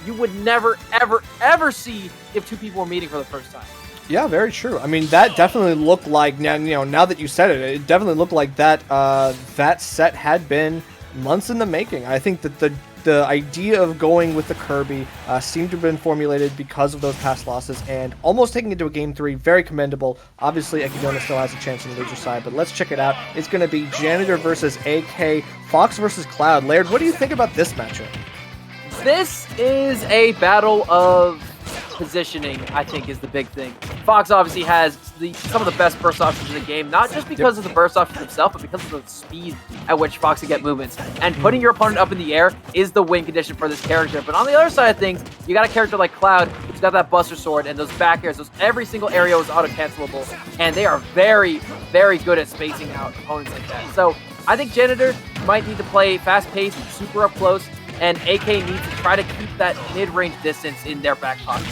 you would never, ever, ever see if two people were meeting for the first time. Yeah, very true. I mean, that definitely looked like, now that you said it, it definitely looked like that that set had been months in the making. I think that the idea of going with the Kirby seemed to have been formulated because of those past losses, and almost taking it to a Game 3, very commendable. Obviously, Ekidona still has a chance on the loser side, but let's check it out. It's going to be Janitor versus AK, Fox versus Cloud. Laird, what do you think about this matchup? This is a battle of positioning, I think, is the big thing. Fox obviously has some of the best burst options in the game, not just because of the burst options themselves, but because of the speed at which Fox can get movements. And putting your opponent up in the air is the win condition for this character. But on the other side of things, you got a character like Cloud, who's got that Buster Sword and those back airs. Every single area is auto-cancelable, and they are very, very good at spacing out opponents like that. So I think Janitor might need to play fast-paced, super up close, and AK needs to try to keep that mid-range distance in their back pocket.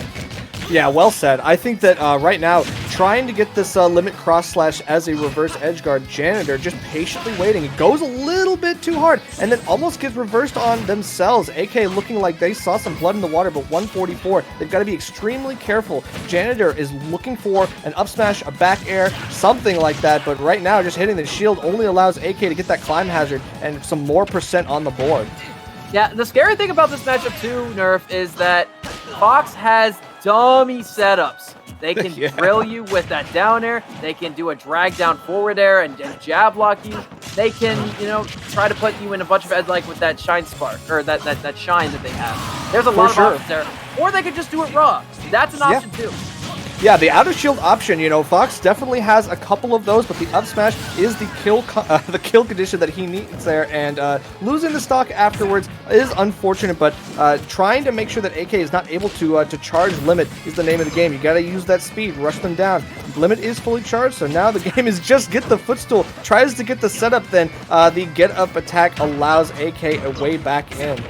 Yeah, well said. I think that right now, trying to get this limit cross slash as a reverse edge guard, Janitor just patiently waiting. It goes a little bit too hard, and then almost gets reversed on themselves. AK looking like they saw some blood in the water, but 144. They've got to be extremely careful. Janitor is looking for an up smash, a back air, something like that, but right now, just hitting the shield only allows AK to get that climb hazard and some more percent on the board. Yeah, the scary thing about this matchup too, Nerf, is that Fox has dummy setups. They can drill you with that down air. They can do a drag down forward air and jab lock you. They can, try to put you in a bunch of edge like with that shine spark, or that shine that they have. There's a lot of options there. Or they could just do it raw. That's an option too. Yeah, the outer shield option, Fox definitely has a couple of those, but the up smash is the kill condition that he needs there, and losing the stock afterwards is unfortunate, but trying to make sure that AK is not able to charge limit is the name of the game. You got to use that speed, rush them down. Limit is fully charged, so now the game is just get the footstool, tries to get the setup, then the get up attack allows AK a way back in.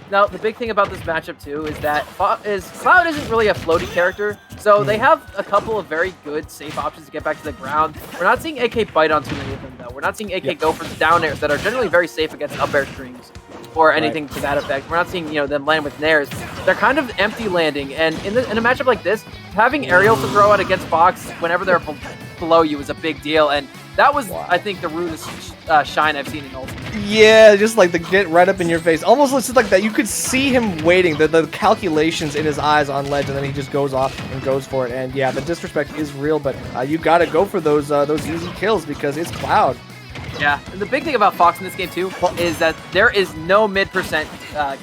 Now, the big thing about this matchup, too, is that Cloud isn't really a floaty character, so they have a couple of very good, safe options to get back to the ground. We're not seeing AK bite on too many of them, though. We're not seeing AK go for the down airs that are generally very safe against up air strings or anything to that effect. We're not seeing, them land with nairs. They're kind of empty landing, and in a matchup like this, having aerials to throw out against Fox whenever they're below you is a big deal, and that was, I think, the rudest shine I've seen in Ultimate. Yeah, just like the get right up in your face. Almost looks like that. You could see him waiting, the calculations in his eyes on ledge, and then he just goes off and goes for it. And yeah, the disrespect is real, but you got to go for those easy kills because it's Cloud. Yeah, and the big thing about Fox in this game, too, is that there is no mid-percent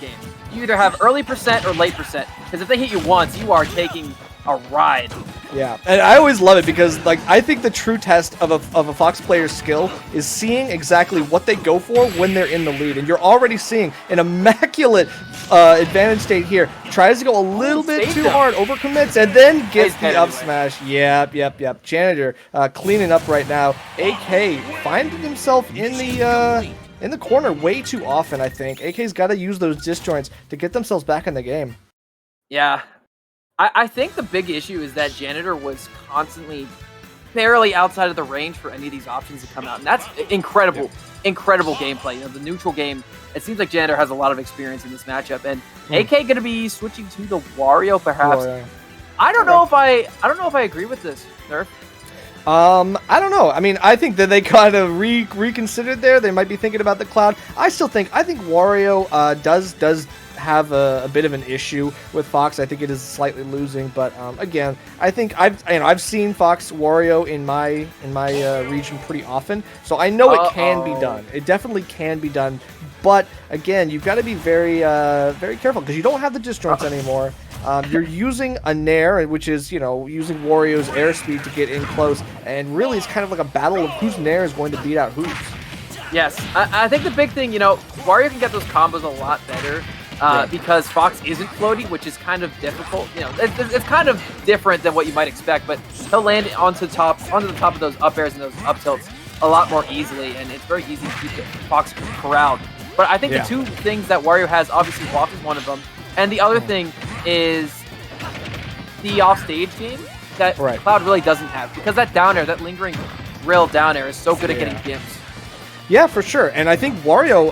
game. You either have early percent or late percent, because if they hit you once, you are taking a ride. Yeah, and I always love it because, I think the true test of a Fox player's skill is seeing exactly what they go for when they're in the lead. And you're already seeing an immaculate advantage state here. Tries to go a little bit too hard, overcommits, and then gets the up smash. Yep. Janitor cleaning up right now. AK finding himself in the corner way too often, I think. AK's got to use those disjoints to get themselves back in the game. Yeah. I think the big issue is that Janitor was constantly barely outside of the range for any of these options to come out. And that's incredible gameplay. The neutral game, it seems like Janitor has a lot of experience in this matchup. And AK going to be switching to the Wario, perhaps. I don't know if I agree with this, Nerf. I don't know. I mean, I think that they kind of reconsidered there. They might be thinking about the Cloud. I think Wario does have a bit of an issue with Fox. I think it is slightly losing, but again, I think I've seen Fox Wario in my region pretty often, so I know it can be done. It definitely can be done, but again, you've got to be very very careful because you don't have the disjoints anymore. You're using a nair, which is, using Wario's airspeed to get in close, and really it's kind of like a battle of whose nair is going to beat out whose. Yes, I think the big thing, Wario can get those combos a lot better. Because Fox isn't floaty, which is kind of difficult. It's kind of different than what you might expect, but he'll land onto the top of those up airs and those up tilts a lot more easily, and it's very easy to keep Fox corralled. But I think the two things that Wario has, obviously Walk is one of them, and the other thing is the offstage game that Cloud really doesn't have, because that down air, that lingering real down air, is so good at getting gimps. Yeah, for sure. And I think Wario,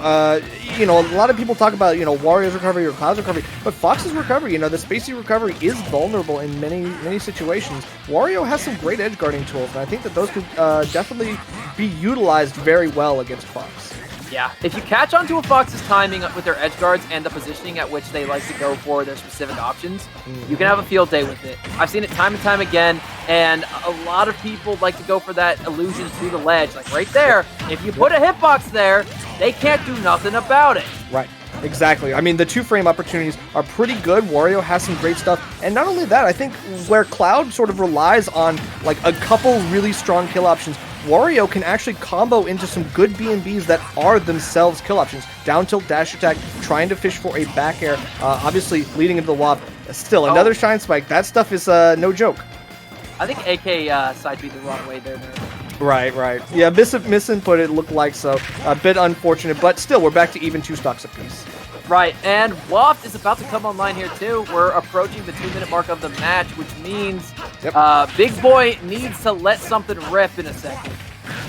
you know, a lot of people talk about, you know, Wario's recovery or Cloud's recovery, but Fox's recovery, you know, the spacey recovery is vulnerable in many situations. Wario has some great edge guarding tools, and I think that those could definitely be utilized very well against Fox. Yeah, if you catch onto a Fox's timing with their edge guards and the positioning at which they like to go for their specific options, you can have a field day with it. I've seen it time and time again, and a lot of people like to go for that illusion to the ledge. Like right there, if you put a hitbox there, they can't do nothing about it. Right. Exactly. I mean, the two-frame opportunities are pretty good. Wario has some great stuff. And not only that, I think where Cloud sort of relies on like a couple really strong kill options, Wario can actually combo into some good B&Bs that are themselves kill options. Down tilt, dash attack, trying to fish for a back air, obviously leading into the waft. Still, another shine spike. That stuff is no joke. I think AK side beat the wrong way there. Right. Yeah, misinput, it looked like so. A bit unfortunate, but still, we're back to even 2 stocks apiece. Right, and Waft is about to come online here too. We're approaching the 2-minute mark of the match, which means Big Boy needs to let something rip in a second.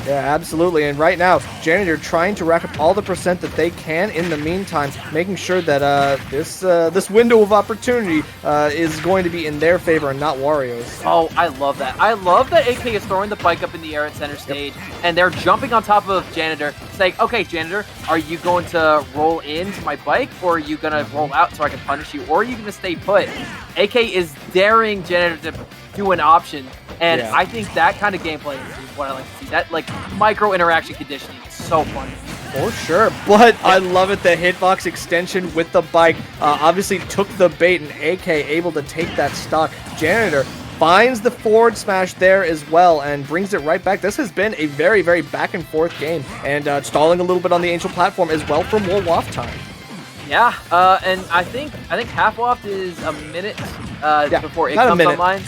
Yeah, absolutely. And right now, Janitor trying to rack up all the percent that they can in the meantime, making sure that this window of opportunity is going to be in their favor and not Wario's. Oh, I love that. I love that AK is throwing the bike up in the air at center stage, and they're jumping on top of Janitor, saying, okay, Janitor, are you going to roll into my bike, or are you going to roll out so I can punish you, or are you going to stay put? AK is daring Janitor to do an option, and I think that kind of gameplay is what I like to see. That like micro interaction conditioning is so fun. For sure, but I love it. The hitbox extension with the bike obviously took the bait, and AK able to take that stock. Janitor finds the forward smash there as well and brings it right back. This has been a very back and forth game, and stalling a little bit on the Angel platform as well for more waft time. Yeah, and I think half waft is a minute before it comes online.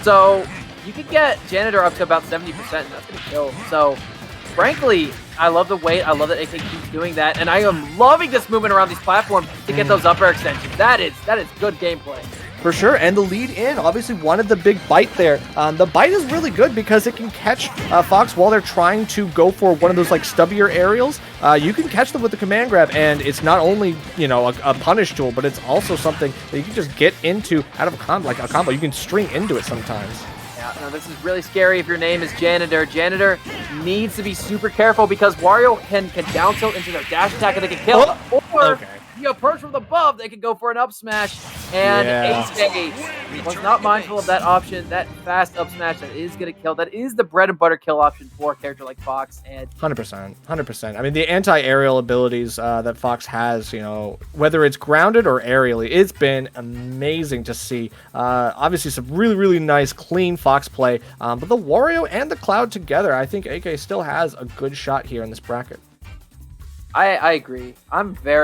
So you could get Janitor up to about 70%, and that's going to kill. So, frankly, I love the weight. I love that AK keeps doing that, and I am loving this movement around these platforms to get those up air extensions. That is good gameplay. For sure, and the lead in obviously wanted the big bite there. The bite is really good because it can catch Fox while they're trying to go for one of those like stubbier aerials. You can catch them with the command grab, and it's not only, you know, a punish tool, but it's also something that you can just get into out of a combo. You can string into it sometimes. Yeah, no, this is really scary if your name is Janitor. Janitor needs to be super careful because Wario can down tilt into their dash attack and they can kill. Or you approach from above, they can go for an up smash. And AK was not mindful of that option, that fast up smash that is going to kill. That is the bread and butter kill option for a character like Fox. And 100%. I mean, the anti-aerial abilities that Fox has, you know, whether it's grounded or aerially, it's been amazing to see. Obviously, some really nice, clean Fox play. But the Wario and the Cloud together, I think AK still has a good shot here in this bracket. I agree. I'm very